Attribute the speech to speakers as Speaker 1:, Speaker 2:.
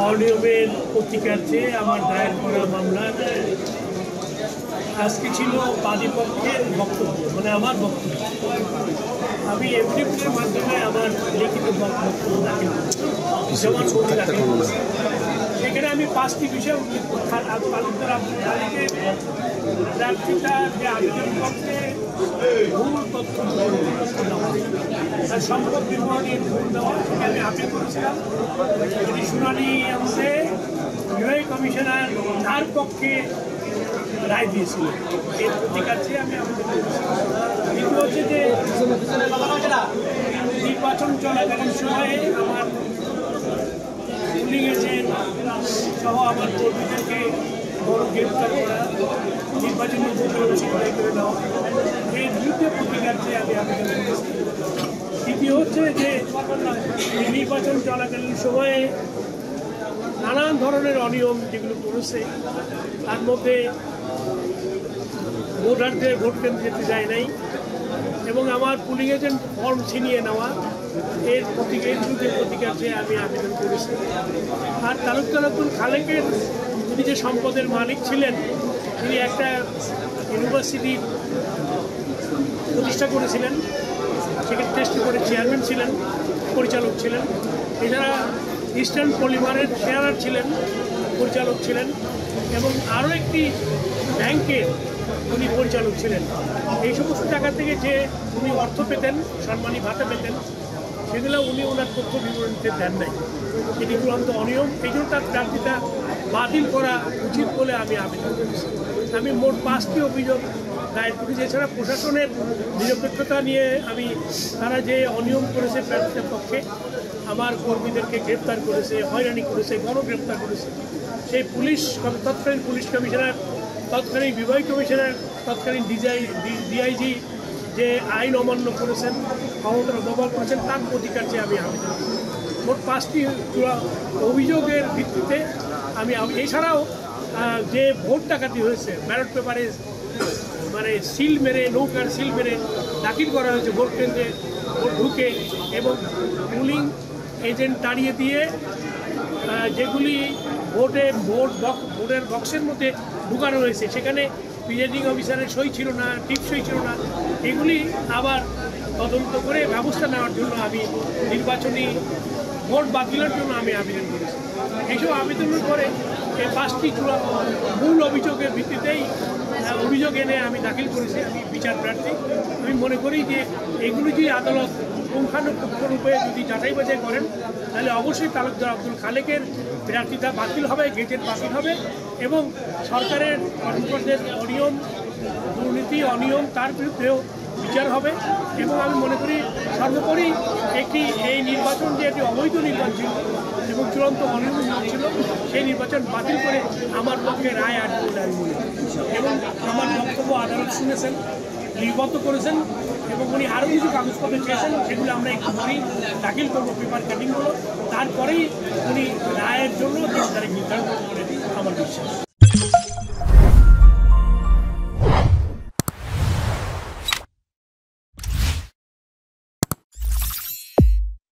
Speaker 1: অনিয়মের প্রতিকার চেয়ে আমার দায়ের করা মামলার আজকে ছিল বাদীপক্ষের বক্তব্য, মানে আমার বক্তব্য। আমি এফডিপির মাধ্যমে আমার লিখিত বক্তব্য দাখিল জমান ছবি দাখিল করেছি। সেখানে আমি 5টি বিষয় উল্লেখ করি। তালুকদার আব্দুল খালেকের প্রার্থীটা যে আবেদন পক্ষে ভুল তথ্য তার সম্পদ বিবরণী ভুল দেওয়া, সেটা আমি আপিল করেছিলাম। এটি শুনানি অংশে বিভাগীয় কমিশনার তার পক্ষে রায় দিয়েছিল। এর প্রতিকার চেয়ে আমি আবেদন করেছি। দ্বিতীয় হচ্ছে যে নির্বাচন চলাকালীন সময়ে আমার পুলিং এজেন্ট সহ আমার কর্মীদেরকে বড় গ্রেপ্তার করা, নির্বাচনী উপকরণ ছিনতাই করে নেওয়া, এর বিরুদ্ধে প্রতিকার চেয়ে আমি আবেদন করেছি। তৃতীয় হচ্ছে যে নির্বাচন চলাকালীন সময়ে নানান ধরনের অনিয়ম যেগুলো করেছে, তার মধ্যে ভোটারদের ভোট কেন্দ্রে যেতে যায় নাই এবং আমার পুলিং এজেন্ট ফর্ম ছিনিয়ে নেওয়া, এর বিরুদ্ধে প্রতিকার চেয়ে আমি আবেদন করেছি। আর তালুকদার আব্দুল খালেকের তিনি যে সম্পদের মালিক ছিলেন, তিনি একটা ইউনিভার্সিটি প্রতিষ্ঠা করেছিলেন, সেখানে টেস্ট করে চেয়ারম্যান ছিলেন, পরিচালক ছিলেন। এছাড়া ইস্টার্ন পলিমারের শেয়ারার ছিলেন, পরিচালক ছিলেন এবং আরও একটি ব্যাংকের উনি পরিচালক ছিলেন। এই সমস্ত জায়গা থেকে যে উনি অর্থ পেতেন, সম্মানী ভাতা পেতেন, সেগুলো উনি ওনার তথ্য বিবরণীতে দেন নাই। এটি চূড়ান্ত অনিয়ম। এই জন্য তার প্রার্থীতা বাতিল করা উচিত বলে আমি আবেদন করেছি। আমি মোট 5টি অভিযোগ দায়ের করেছি। এছাড়া প্রশাসনের নিরপেক্ষতা নিয়ে আমি তারা যে অনিয়ম করেছে প্রার্থীদের পক্ষে, আমার কর্মীদেরকে গ্রেপ্তার করেছে, হয়রানি করেছে, গণগ্রেপ্তার করেছে, সেই তৎকালীন পুলিশ কমিশনার, তৎকালীন বিভাগীয় কমিশনার, তৎকালীন ডিআইজি যে আইন অমান্য করেছেন, ক্ষমতার অপব্যবহার করেছেন, তার প্রতিকার চেয়ে আমি আবেদন করি। মোট 5টি অভিযোগের ভিত্তিতে আমি এছাড়াও যে ভোট ডাকাতি হয়েছে, ব্যালট পেপারে মানে সিল মেরে, নৌকার সিল মেরে দাখিল করা হয়েছে ভোট কেন্দ্রে, ভোট ঢুকে এবং পুলিং এজেন্ট তাড়িয়ে দিয়ে যেগুলি ভোটের বক্সের মধ্যে ঢুকানো হয়েছে, সেখানে প্রিজাইডিং অফিসারের সই ছিল না, টিপ সই ছিল না, এগুলি আবার তদন্ত করে ব্যবস্থা নেওয়ার জন্য আমি নির্বাচনী ভোট বাতিলের জন্য আমি আবেদন করেছি। এইসব আবেদনের পরে এই 5টি মূল অভিযোগের ভিত্তিতেই অভিযোগ এনে আমি দাখিল করেছি। আমি বিচার প্রার্থী। আমি মনে করি যে এগুলি যদি আদালত পুঙ্খানুপুঙ্খরূপে যদি যাচাই বাছাই করেন, তাহলে অবশ্যই তালুকদার আব্দুল খালেকের প্রার্থীতা বাতিল হবে, গেজেট বাতিল হবে এবং সরকারের কর্মকর্তাদের দুর্নীতি অনিয়ম তার বিরুদ্ধেও বিচার হবে। এবং আমি মনে করি সর্বোপরি এই নির্বাচন যে একটি অবৈধ নির্বাচন এবং চূড়ান্ত অনিয়ম ছিল, সেই নির্বাচন বাতিল করে আমার পক্ষে রায় আসবে বলে আমি মনে করি। এবং আমার বক্তব্য আদালত শুনেছেন, লিপিবদ্ধ করেছেন এবং উনি আরও কিছু কাগজপত্র চেয়েছেন, সেগুলো আমরা একটু পরেই দাখিল করবো, পেপার কাটিংগুলো। তারপরেই উনি রায়ের জন্য 3 তারিখ নির্ধারণ করবেন বলে আমার বিশ্বাস।